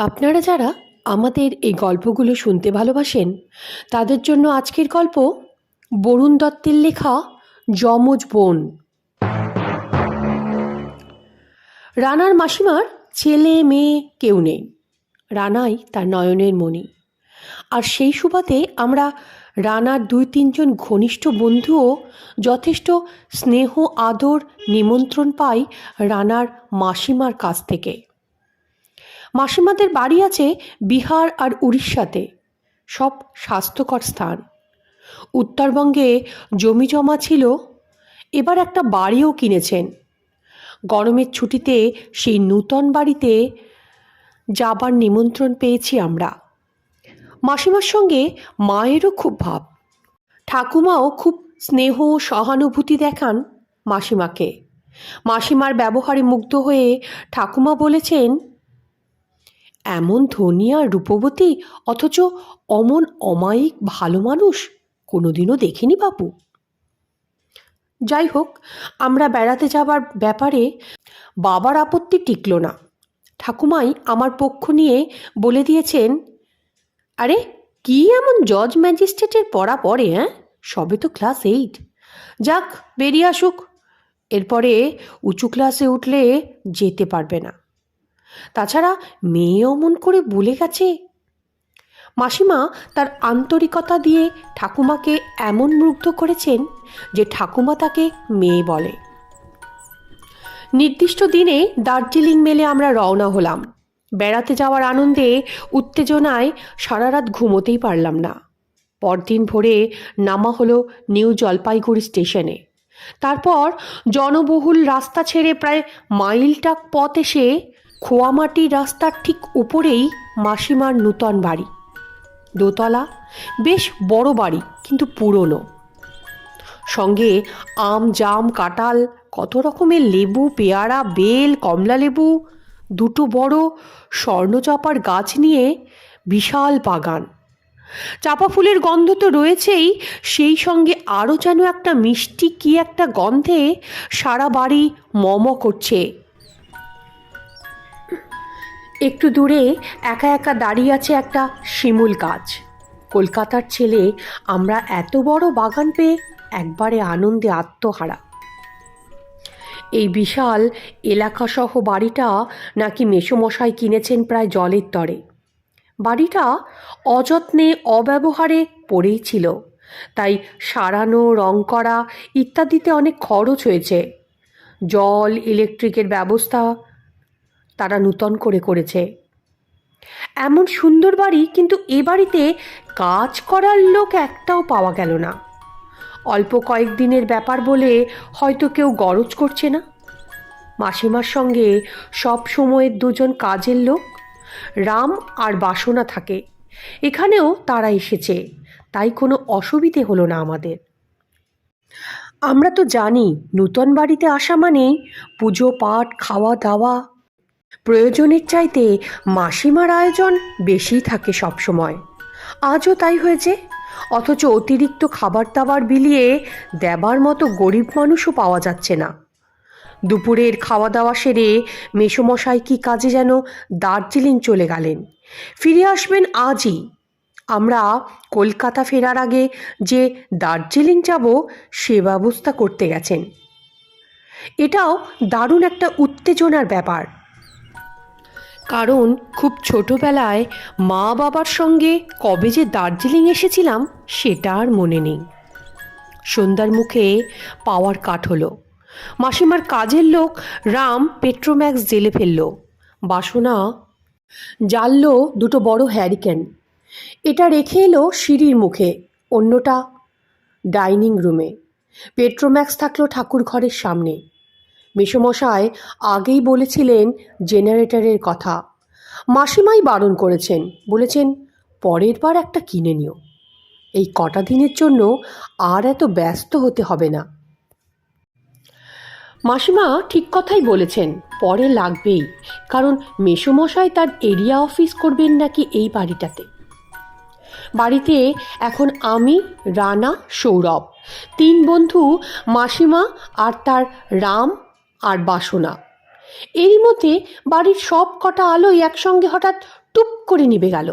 আপনারা যারা আমাদের এই গল্পগুলো শুনতে ভালোবাসেন তাদের জন্য আজকের গল্প বরুণ দত্তের লেখা যমজ বোন। রানার মাসিমার ছেলে মেয়ে কেউ নেই, রানাই তার নয়নের মণি। আর সেই সুবাদে আমরা রানার ২-৩ জন ঘনিষ্ঠ বন্ধুও যথেষ্ট স্নেহ আদর নিমন্ত্রণ পাই রানার মাসিমার কাছ থেকে। মাসিমাদের বাড়ি আছে বিহার আর উড়িষ্যাতে, সব স্বাস্থ্যকর স্থান। উত্তরবঙ্গে জমি জমা ছিল, এবার একটা বাড়িও কিনেছেন। গরমের ছুটিতে সেই নূতন বাড়িতে যাবার নিমন্ত্রণ পেয়েছি আমরা। মাসিমার সঙ্গে মায়েরও খুব ভাব, ঠাকুমাও খুব স্নেহ সহানুভূতি দেখান মাসিমাকে। মাসিমার ব্যবহারে মুগ্ধ হয়ে ঠাকুমা বলেছেন, এমন ধনী আর রূপবতী অথচ অমন অমায়িক ভালো মানুষ কোনোদিনও দেখিনি বাপু। যাই হোক, আমরা বেড়াতে যাবার ব্যাপারে বাবার আপত্তি টিকল না। ঠাকুমাই আমার পক্ষ নিয়ে বলে দিয়েছেন, আরে কি এমন জজ ম্যাজিস্ট্রেটের পড়া পড়ে, সবে তো ক্লাস 8, যাক বেরিয়ে আসুক, এরপরে উঁচু ক্লাসে উঠলে যেতে পারবে না। তাছাড়া মেয়ে অমন করে বলে গেছে। মাসিমা তার আন্তরিকতা দিয়ে ঠাকুমাকে এমন মুগ্ধ করেছেন যে ঠাকুমা তাকে মেয়ে বলে। নির্দিষ্ট দিনে দার্জিলিং মেলে আমরা রওনা হলাম। বেড়াতে যাওয়ার আনন্দে উত্তেজনায় সারা রাত ঘুমোতেই পারলাম না। পরদিন ভোরে নামা হলো নিউ জলপাইগুড়ি স্টেশনে। তারপর জনবহুল রাস্তা ছেড়ে প্রায় মাইলটাক পথ এসে খোয়ামাটি রাস্তার ঠিক উপরেই মাসিমার নূতন বাড়ি। দোতলা, বেশ বড় বাড়ি, কিন্তু পুরনো। সঙ্গে আম, জাম, কাঁঠাল, কত রকমের লেবু, পেয়ারা, বেল, কমলা লেবু, 2টো বড় স্বর্ণচাপার গাছ নিয়ে বিশাল বাগান। চাপা ফুলের গন্ধ তো রয়েছেই, সেই সঙ্গে আরও যেন একটা মিষ্টি কি একটা গন্ধে সারা বাড়ি মম করছে। একটু দূরে একা একা দাঁড়িয়ে আছে একটা শিমুল গাছ। কলকাতার ছেলে আমরা এত বড় বাগান পেয়ে একবারে আনন্দে আত্মহারা। এই বিশাল এলাকাসহ বাড়িটা নাকি মেসোমশাই কিনেছেন প্রায় জলের তরে। বাড়িটা অযত্নে অব্যবহারে পড়েই ছিল, তাই সারানো, রং করা ইত্যাদিতে অনেক খরচ হয়েছে। জল, ইলেকট্রিকের ব্যবস্থা তারা নূতন করে করেছে। এমন সুন্দর বাড়ি, কিন্তু এ বাড়িতে কাজ করার লোক একটাও পাওয়া গেল না। অল্প কয়েকদিনের ব্যাপার বলে হয়তো কেউ গরজ করছে না। মাসিমার সঙ্গে সব সময়ের 2জন কাজের লোক, রাম আর বাসনা থাকে। এখানেও তারা এসেছে, তাই কোনো অসুবিধে হলো না আমাদের। আমরা তো জানি নূতন বাড়িতে আসা মানেই পুজো পাঠ, খাওয়া দাওয়া। প্রয়োজনের চাইতে মাসিমার আয়োজন বেশিই থাকে সবসময়। আজও তাই হয়েছে, অথচ অতিরিক্ত খাবার দাবার বিলিয়ে দেবার মতো গরিব মানুষও পাওয়া যাচ্ছে না। দুপুরের খাওয়া দাওয়া সেরে মেসোমশাই কি কাজে যেন দার্জিলিং চলে গেলেন, ফিরে আসবেন আজই। আমরা কলকাতা ফেরার আগে যে দার্জিলিং যাব সে ব্যবস্থা করতে গেছেন। এটাও দারুণ একটা উত্তেজনার ব্যাপার, কারণ খুব ছোটবেলায় মা বাবার সঙ্গে কবে যে দার্জিলিং এসেছিলাম সেটা আর মনে নেই। সন্ধ্যার মুখে পাওয়ার কাট হলো। মাসিমার কাজের লোক রাম পেট্রোম্যাক্স জেলে ফেলল। বাসনা জ্বালল 2টো বড় হ্যারিকেন। এটা রেখে এলো সিঁড়ির মুখে, অন্যটা ডাইনিং রুমে। পেট্রোম্যাক্স থাকলো ঠাকুর ঘরের সামনে। মেসোমশাই আগেই বলেছিলেন জেনারেটরের কথা। মাসিমাই বারণ করেছেন, বলেছেন পরের বার একটা কিনে নিও, এই কটা দিনের জন্য আর এত ব্যস্ত হতে হবে না। মাসিমা ঠিক কথাই বলেছেন, পরে লাগবেই, কারণ মেসোমশাই তার এরিয়া অফিস করবেন নাকি এই বাড়িটাতে। বাড়িতে এখন আমি, রানা, সৌরভ, 3 বন্ধু, মাসিমা আর তার রাম আর বাসনা। এরই মধ্যে বাড়ির সব কটা আলোই একসঙ্গে হঠাৎ টুপ করে নিভে গেল।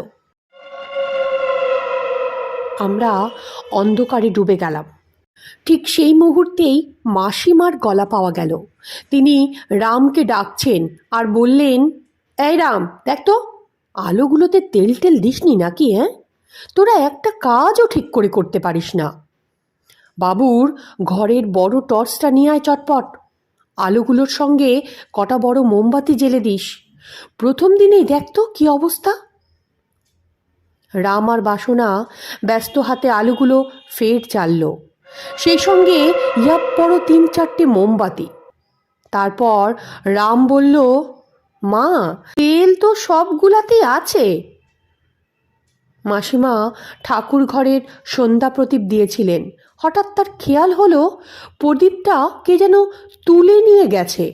আমরা অন্ধকারে ডুবে গেলাম। ঠিক সেই মুহূর্তেই মাসিমার গলা পাওয়া গেল। তিনি রামকে ডাকছেন আর বললেন, এই রাম, দেখ তো আলোগুলোতে তেল টেল দিসনি নাকি? হ্যাঁ, তোরা একটা কাজও ঠিক করে করতে পারিস না। বাবুর ঘরের বড় টর্চটা নিয়ে আয় চটপট। আলোগুলোর সঙ্গে কটা বড় মোমবাতি জ্বেলে দিস। প্রথম দিনেই দেখ তো কী অবস্থা। রাম আর বাসনা ব্যস্ত হাতে আলোগুলো ফের জ্বালল, সেই সঙ্গে ইয়াপ বড় 3-4টে মোমবাতি। তারপর রাম বলল, মা, তেল তো সবগুলাতেই আছে। মাসিমা ঠাকুর ঘরের সন্ধ্যা প্রদীপ দিয়েছিলেন। হঠাৎ তার খেয়াল হলো প্রদীপটা কে যেন তুলে নিয়ে গেছে।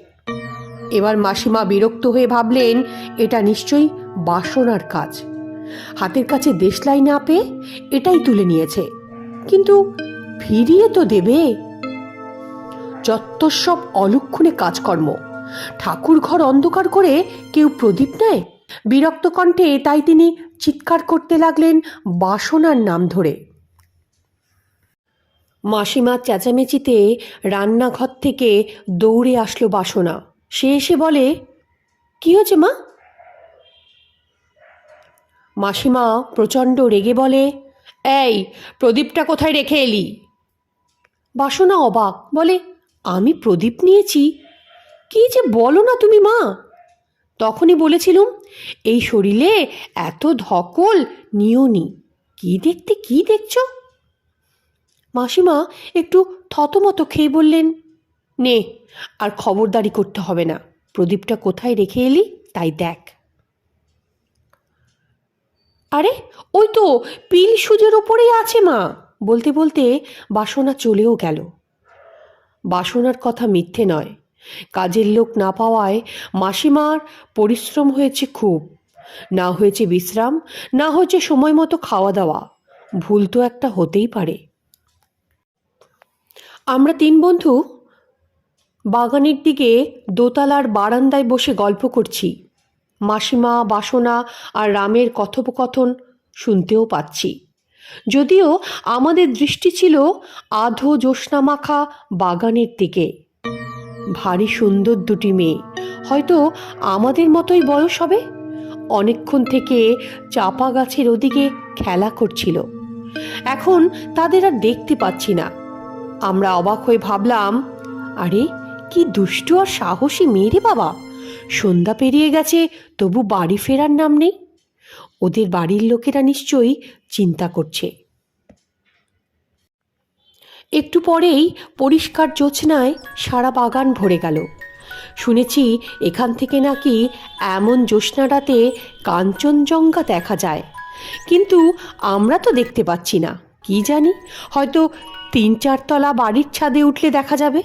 এবার মাসিমা বিরক্ত হয়ে ভাবলেন এটা নিশ্চয়ই বাসনার কাজ। হাতের কাছে দেশলাই না পেয়ে এটাই তুলে নিয়েছে, কিন্তু ফিরিয়ে তো দেবে। যত সব অলক্ষণে কাজকর্ম। ঠাকুর ঘর অন্ধকার করে কেউ প্রদীপ নেয়? বিরক্ত কণ্ঠে তাই তিনি চিৎকার করতে লাগলেন বাসনার নাম ধরে। মাসিমার চেঁচামেচিতে রান্নাঘর থেকে দৌড়ে আসলো বাসনা। সে এসে বলে, কি হয়েছে মা? মাসিমা প্রচণ্ড রেগে বলে, এই প্রদীপটা কোথায় রেখে এলি? বাসনা অবাক, বলে, আমি প্রদীপ নিয়েছি? কি যে বলো না তুমি মা! তখনই বলেছিলুম এই শরীরে এত ধকল নিওনি। কি দেখতে কি দেখছ? মাসিমা একটু থতমত খেয়ে বললেন, নে, আর খবরদারি করতে হবে না। প্রদীপটা কোথায় রেখে এলি তাই দেখ। আরে ওই তো পিল সুজের ওপরেই আছে মা। বলতে বলতে বাসনা চলেও গেল। বাসনার কথা মিথ্যে নয়। কাজের লোক না পাওয়ায় মাসিমার পরিশ্রম হয়েছে খুব। না হয়েছে বিশ্রাম, না হয়েছে সময় মতো খাওয়া দাওয়া। ভুল তো একটা হতেই পারে। আমরা 3 বন্ধু বাগানের দিকে দোতলার বারান্দায় বসে গল্প করছি। মাসিমা, বাসনা আর রামের কথোপকথন শুনতেও পাচ্ছি। যদিও আমাদের দৃষ্টি ছিল আধো জ্যোৎস্নামাখা বাগানের দিকে। ভারী সুন্দর দুটি মেয়ে, হয়তো আমাদের মতোই বয়স হবে। অনেকক্ষণ থেকে চাপা গাছের ওদিকে খেলা করছিল। এখন তাদের আর দেখতে পাচ্ছি না। আমরা অবাক হয়ে ভাবলাম, আরে কি দুষ্টু আর সাহসী মেয়ে রে বাবা! সন্ধ্যা পেরিয়ে গেছে, তবু বাড়ি ফেরার নাম নেই। ওদের বাড়ির লোকেরা নিশ্চয়ই চিন্তা করছে। একটু পরেই পরিষ্কার জ্যোৎস্নায় সারা বাগান ভরে গেল। শুনেছি এখান থেকে নাকি এমন জ্যোৎস্না রাতে কাঞ্চনজঙ্ঘা দেখা যায়, কিন্তু আমরা তো দেখতে পাচ্ছি না। কি জানি, হয়তো 3-4 তলা বাড়ির ছাদে উঠলে দেখা যাবে।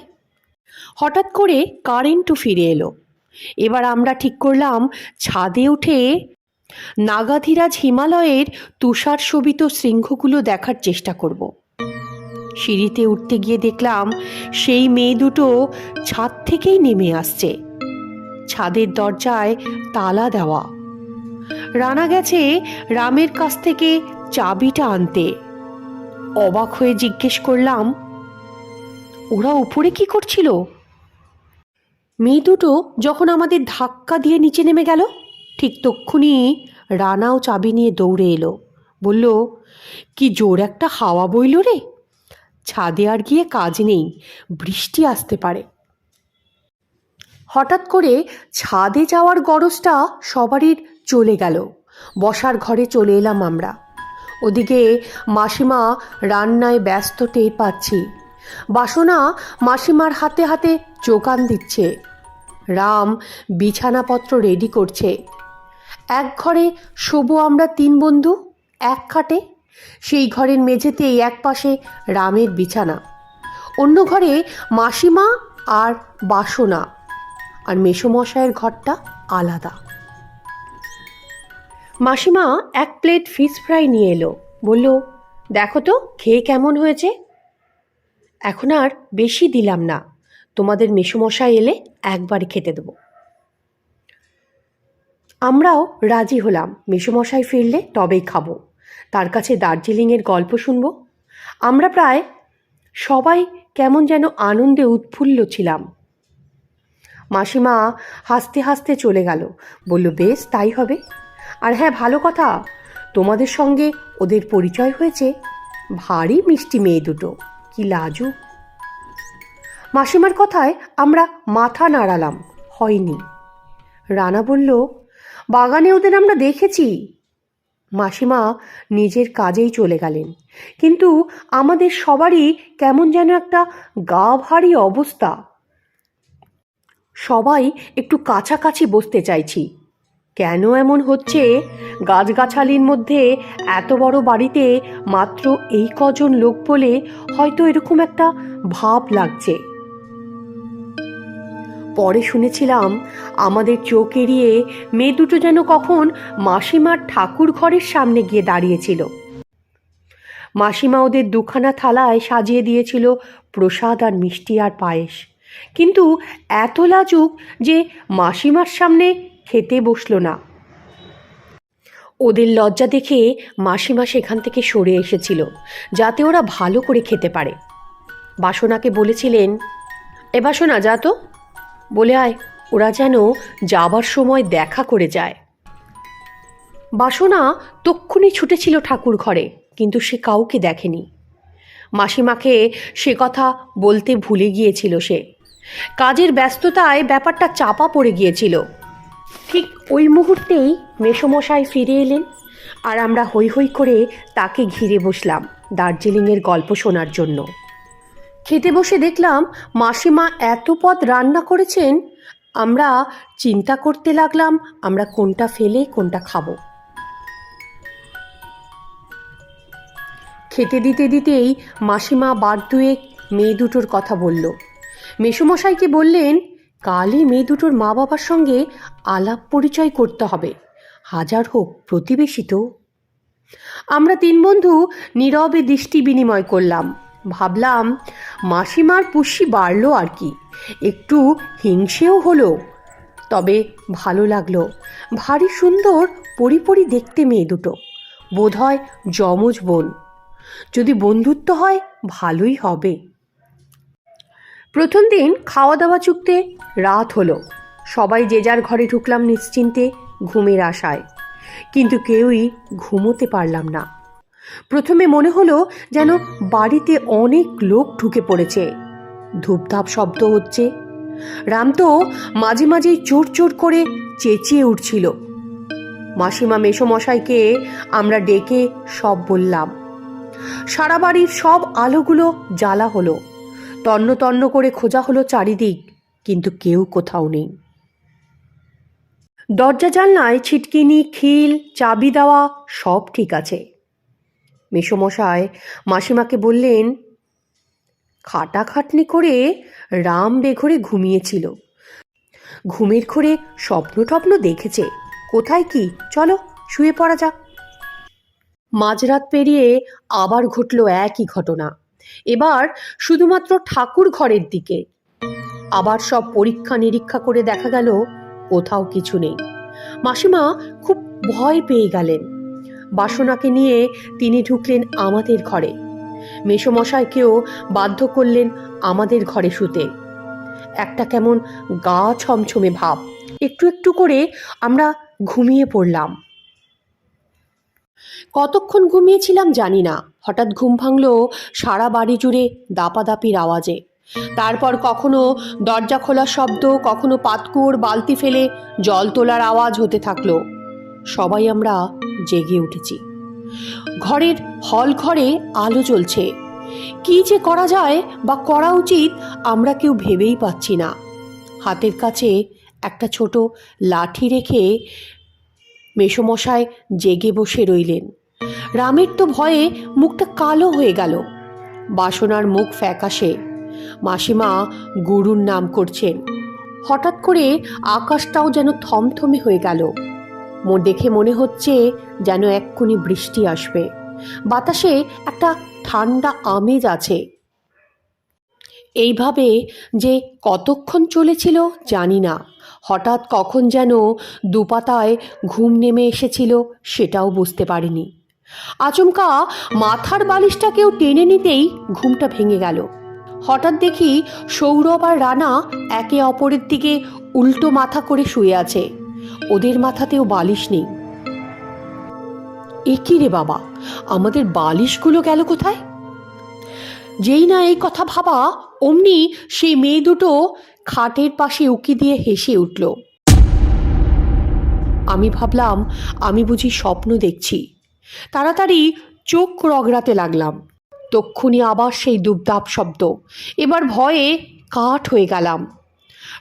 হঠাৎ করে কারেন্টও ফিরে এলো। এবার আমরা ঠিক করলাম ছাদে উঠে নাগাধিরাজ হিমালয়ের তুষার শোভিত শৃঙ্গগুলো দেখার চেষ্টা করব। সিঁড়িতে উঠতে গিয়ে দেখলাম সেই মেয়ে দুটো ছাদ থেকেই নেমে আসছে। ছাদের দরজায় তালা দেওয়া। রানা গেছে রামের কাছ থেকে চাবিটা আনতে। অবাক হয়ে জিজ্ঞেস করলাম, ওরা উপরে কি করছিল? মেয়ে দুটো যখন আমাদের ধাক্কা দিয়ে নিচে নেমে গেল, ঠিক তক্ষুনি রানাও চাবি নিয়ে দৌড়ে এলো। বলল, কি জোর একটা হাওয়া বইল রে, ছাদে আর গিয়ে কাজ নেই, বৃষ্টি আসতে পারে। হঠাৎ করে ছাদে যাওয়ার গরজটা সবারই চলে গেল। বসার ঘরে চলে এলাম আমরা। ওদিকে মাসিমা রান্নায় ব্যস্ত টের পাচ্ছি। বাসনা মাসিমার হাতে হাতে যোগান দিচ্ছে। রাম বিছানাপত্র রেডি করছে। এক ঘরে শোবো আমরা 3 বন্ধু, এক খাটে। সেই ঘরের মেঝেতেই এক পাশে রামের বিছানা, অন্য ঘরে মাসিমা আর বাসনা, আর মেসোমশায়ের ঘরটা আলাদা। মাসিমা 1 প্লেট ফিশ ফ্রাই নিয়ে এলো। বলল, দেখো তো খেয়ে কেমন হয়েছে। এখন আর বেশি দিলাম না, তোমাদের মেসোমশাই এলে একবারে খেতে দেবো। আমরাও রাজি হলাম, মেসোমশাই ফিরলে তবেই খাবো, তার কাছে দার্জিলিংয়ের গল্প শুনবো। আমরা প্রায় সবাই কেমন যেন আনন্দে উৎফুল্ল ছিলাম। মাসিমা হাসতে হাসতে চলে গেল, বলল বেশ তাই হবে। আর হ্যাঁ, ভালো কথা, তোমাদের সঙ্গে ওদের পরিচয় হয়েছে, ভারী মিষ্টি মেয়ে দুটো, কি লাজুক। মাসিমার কথায় আমরা মাথা নাড়ালাম, হয়নি। রানা বলল, বাগানে ওদের আমরা দেখেছি। মাসিমা নিজের কাজেই চলে গেলেন, কিন্তু আমাদের সবারই কেমন যেন একটা গা ভারী অবস্থা। সবাই একটু কাছাকাছি বসতে চাইছি। কেন এমন হচ্ছে? গাছগাছালির মধ্যে এত বড় বাড়িতে মাত্র এই কজন লোক বলে হয়তো এরকম একটা ভাব লাগছে। পরে শুনেছিলাম আমাদের চোখ এড়িয়ে মেয়ে দুটো যেন কখন মাসিমার ঠাকুর ঘরের সামনে গিয়ে দাঁড়িয়েছিল। মাসিমা ওদের দুখানা থালায় সাজিয়ে দিয়েছিল প্রসাদ আর মিষ্টি আর পায়েস, কিন্তু এত লাজুক যে মাসিমার সামনে খেতে বসলো না। ওদের লজ্জা দেখে মাসিমা সেখান থেকে সরে এসেছিল, যাতে ওরা ভালো করে খেতে পারে। বাসনাকে বলেছিলেন, এ বাসনা যা তো, বলে আয়, ওরা যেন যাবার সময় দেখা করে যায়। বাসনা তক্ষুনি ছুটেছিল ঠাকুর ঘরে, কিন্তু সে কাউকে দেখেনি। মাসিমাকে সে কথা বলতে ভুলে গিয়েছিল সে। কাজের ব্যস্ততায় ব্যাপারটা চাপা পড়ে গিয়েছিল। ঠিক ওই মুহূর্তেই মেসোমশাই ফিরে এলেন, আর আমরা হৈ হৈ করে তাকে ঘিরে বসলাম দার্জিলিংয়ের গল্প শোনার জন্য। খেতে বসে দেখলাম মাসিমা এত পদ রান্না করেছেন, আমরা চিন্তা করতে লাগলাম আমরা কোনটা ফেলে কোনটা খাবো। খেতে দিতে দিতেই মাসিমা বার দুয়েক মেয়ে দুটোর কথা বলল। মেসোমশাইকে বললেন, কালই মেয়ে দুটোর মা বাবার সঙ্গে আলাপ পরিচয় করতে হবে, হাজার হোক প্রতিবেশী তো। আমরা তিন বন্ধু নীরবে দৃষ্টি বিনিময় করলাম। ভাবলাম মাসিমার পুষ্যি বাড়ল আর কি, একটু হিংসেও হলো, তবে ভালো লাগলো। ভারী সুন্দর পরিপরি দেখতে মেয়ে দুটো, বোধহয় যমজ বোন। যদি বন্ধুত্ব হয় ভালোই হবে। প্রথম দিন খাওয়া দাওয়া চুক্তে রাত হলো। সবাই যে যার ঘরে ঢুকলাম নিশ্চিন্তে ঘুমের আশায়, কিন্তু কেউই ঘুমোতে পারলাম না। প্রথমে মনে হলো যেন বাড়িতে অনেক লোক ঢুকে পড়েছে, ধূপধাপ শব্দ হচ্ছে। রাম তো মাঝে মাঝেই চোর চোর করে চেঁচিয়ে উঠছিল। মাসিমা মেসোমশাইকে আমরা ডেকে সব বললাম। সারা বাড়ির সব আলোগুলো জ্বালা হলো, তন্ন তন্ন করে খোঁজা হলো চারিদিক, কিন্তু কেউ কোথাও নেই। দরজা জানলায় ছিটকিনি, খিল, চাবি দেওয়া সব ঠিক আছে। মেসোমশাই মাসিমাকে বললেন, খাটাখাটনি করে রাম বেঘরে ঘুমিয়েছিল, ঘুমের ঘোরে স্বপ্ন টপ্ন দেখেছে, কোথায় কি, চলো শুয়ে পড়া যাক। মাঝরাত পেরিয়ে আবার ঘটল একই ঘটনা, এবার শুধুমাত্র ঠাকুর ঘরের দিকে। আবার সব পরীক্ষা নিরীক্ষা করে দেখা গেল কোথাও কিছু নেই। মাসিমা খুব ভয় পেয়ে গেলেন। বাসনাকে নিয়ে তিনি ঢুকলেন আমাদের ঘরে। মেসোমশাইকেও বাধ্য করলেন আমাদের ঘরে শুতে। একটা কেমন গা ছমছমে ভাব। একটু একটু করে আমরা ঘুমিয়ে পড়লাম। কতক্ষণ ঘুমিয়েছিলাম জানি না, হঠাৎ ঘুম ভাঙল সারা বাড়ি জুড়ে দাপাদাপির আওয়াজে। তারপর কখনো দরজা খোলার শব্দ, কখনো পাতকুয়োর বালতি ফেলে জল তোলার আওয়াজ হতে থাকলো। সবাই আমরা জেগে উঠেছি। ঘরের হল ঘরে আলো জ্বলছে। কি যে করা যায় বা করা উচিত আমরা কেউ ভেবেই পাচ্ছি না। হাতের কাছে একটা ছোট লাঠি রেখে মেসোমশাই জেগে বসে রইলেন। রামের তো ভয়ে মুখটা কালো হয়ে গেল, বাসনার মুখ ফ্যাকাশে। মাসিমা গুরুর নাম করছেন। হঠাৎ করে আকাশটাও যেন থমথমে হয়ে গেল। দেখে মনে হচ্ছে যেন এক্ষুনি বৃষ্টি আসবে। বাতাসে একটা ঠান্ডা আমেজ আছে। এইভাবে যে কতক্ষণ চলেছিল জানি না। হঠাৎ কখন যেন দুপাতায় ঘুম নেমে এসেছিল সেটাও বুঝতে পারিনি। আচমকা মাথার বালিশটা কেউ টেনে নিতেই ঘুমটা ভেঙে গেল। হঠাৎ দেখি সৌরভ আর রানা একে অপরের দিকে উল্টো মাথা করে শুয়ে আছে। ওদের মাথাতেও বালিশ নেই। এ কি রে বাবা, আমাদের বালিশগুলো গেল কোথায়? যেই না এই কথা ভাবা অমনি সেই মেয়ে দুটো খাটের পাশে উকি দিয়ে হেসে উঠল। আমি ভাবলাম আমি বুঝি স্বপ্ন দেখছি। তাড়াতাড়ি চোখ রগড়াতে লাগলাম। তক্ষুনি আবার সেই দুবদাব শব্দ। এবার ভয়ে কাঠ হয়ে গেলাম।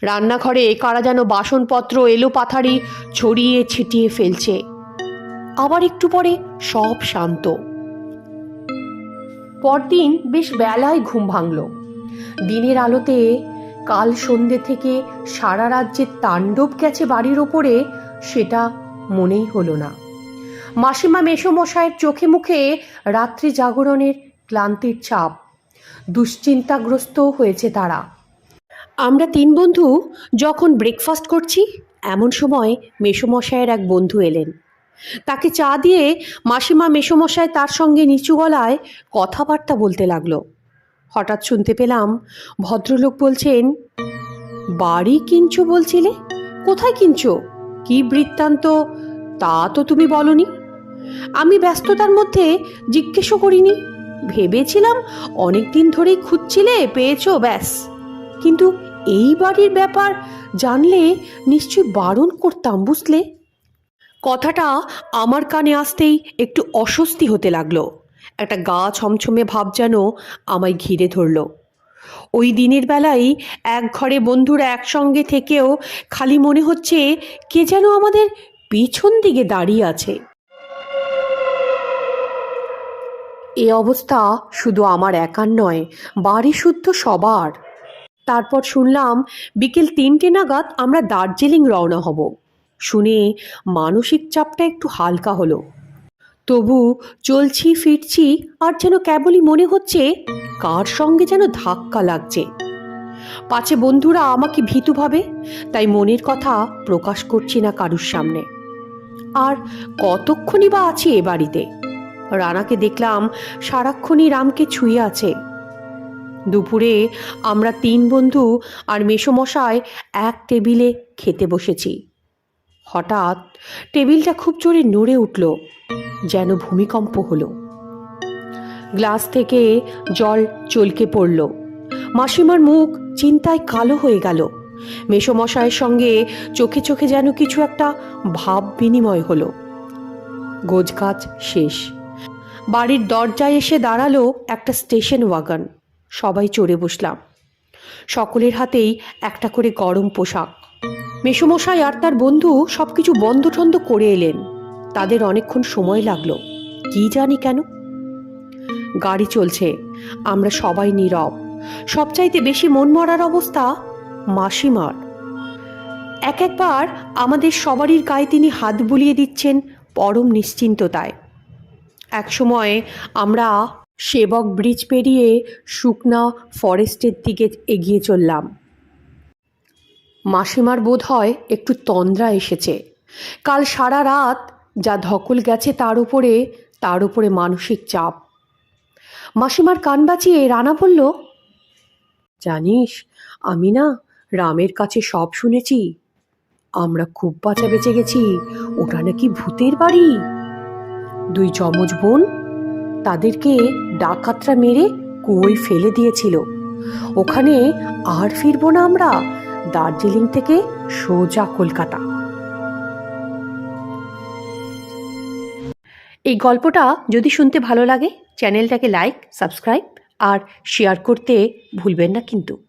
রান্নাঘরে কারা যেন বাসনপত্র এলো পাথারি ছড়িয়ে ছিটিয়ে ফেলছে। আবার একটু পরে সব শান্ত। পরদিন বেশ বেলায় ঘুম ভাঙল। দিনের আলোতে কাল সন্ধ্যে থেকে সারা রাজ্যে তাণ্ডব গেছে বাড়ির ওপরে সেটা মনেই হলো না। মাসিমা মেসোমশায়ের চোখে মুখে রাত্রি জাগরণের ক্লান্তির ছাপ। দুশ্চিন্তাগ্রস্ত হয়েছে তারা। আমরা তিন বন্ধু যখন ব্রেকফাস্ট করছি এমন সময় মেসোমশায়ের এক বন্ধু এলেন। তাকে চা দিয়ে মাসিমা মেসোমশায় তার সঙ্গে নিচু গলায় কথাবার্তা বলতে লাগলো। হঠাৎ শুনতে পেলাম ভদ্রলোক বলছেন, বাড়ি কিনছো বলছিলে, কোথায় কিনছো, কি বৃত্তান্ত তা তো তুমি বলনি। আমি ব্যস্ততার মধ্যে জিজ্ঞেসও করিনি। ভেবেছিলাম অনেক দিন ধরেই খুঁজছিলে, পেয়েছো, ব্যাস। কিন্তু এই বাড়ির ব্যাপার জানলে নিশ্চয় বারণ করতাম, বুঝলে। কথাটা আমার কানে আসতেই একটু অস্বস্তি হতে লাগলো। একটা গা ছমছমে ভাব যেন আমায় ঘিরে ধরল। ওই দিনের বেলায় এক ঘরে বন্ধুরা একসঙ্গে থেকেও খালি মনে হচ্ছে কে যেন আমাদের পিছন দিকে দাঁড়িয়ে আছে। এ অবস্থা শুধু আমার একার নয়, বাড়ি শুদ্ধ সবার। তারপর শুনলাম বিকেল 3টে নাগাদ আমরা দার্জিলিং রওনা হব। শুনে মানসিক চাপটা একটু হালকা হলো। তবু চলছি ফিরছি আর যেন কেবলই মনে হচ্ছে কার সঙ্গে যেন ধাক্কা লাগছে। পাছে বন্ধুরা আমাকে ভীতু ভাবে, তাই মনের কথা প্রকাশ করছি না কারুর সামনে। আর কতক্ষণই বা আছি এ বাড়িতে। রানাকে দেখলাম সারাক্ষণই রামকে ছুঁয়ে আছে। দুপুরে আমরা তিন বন্ধু আর মেসোমশায় এক টেবিলে খেতে বসেছি। হঠাৎ টেবিলটা খুব জোরে নড়ে উঠল, যেন ভূমিকম্প হলো। গ্লাস থেকে জল চলকে পড়ল। মাসিমার মুখ চিন্তায় কালো হয়ে গেল। মেসোমশায়ের সঙ্গে চোখে চোখে যেন কিছু একটা ভাব বিনিময় হলো। গোছগাছ শেষ। বাড়ির দরজায় এসে দাঁড়ালো একটা স্টেশন ওয়াগন। সবাই চড়ে বসলাম। সকলের হাতেই একটা করে গরম পোশাক। মেসোমশাই আর তার বন্ধু সব কিছু বন্ধ ঠন্ধ করে এলেন। তাদের অনেকক্ষণ সময় লাগলো, কি জানি কেন। গাড়ি চলছে, আমরা সবাই নীরব। সবচাইতে বেশি মন মরার অবস্থা মাসিমার। একবার আমাদের সবারই গায়ে তিনি হাত বুলিয়ে দিচ্ছেন পরম নিশ্চিন্ততায়। একসময় আমরা সেবক ব্রিজ পেরিয়ে শুকনা ফরেস্টের দিকে এগিয়ে চললাম। মাসিমার বোধ হয় একটু তন্দ্রা এসেছে। কাল সারা রাত যা ধকল গেছে তার উপরে মানসিক চাপ। মাসিমার কান বাঁচিয়ে রানা বলল, জানিস, আমি না রামের কাছে সব শুনেছি। আমরা খুব বাঁচা বেঁচে গেছি, ওটা নাকি ভূতের বাড়ি। দুই যমজ বোন, তাদেরকে ডাকাতরা মেরে কুয়োয় ফেলে দিয়েছিল। ওখানে আর ফিরবো না আমরা, দার্জিলিং থেকে সোজা কলকাতা। এই গল্পটা যদি শুনতে ভালো লাগে চ্যানেলটাকে লাইক, সাবস্ক্রাইব আর শেয়ার করতে ভুলবেন না কিন্তু।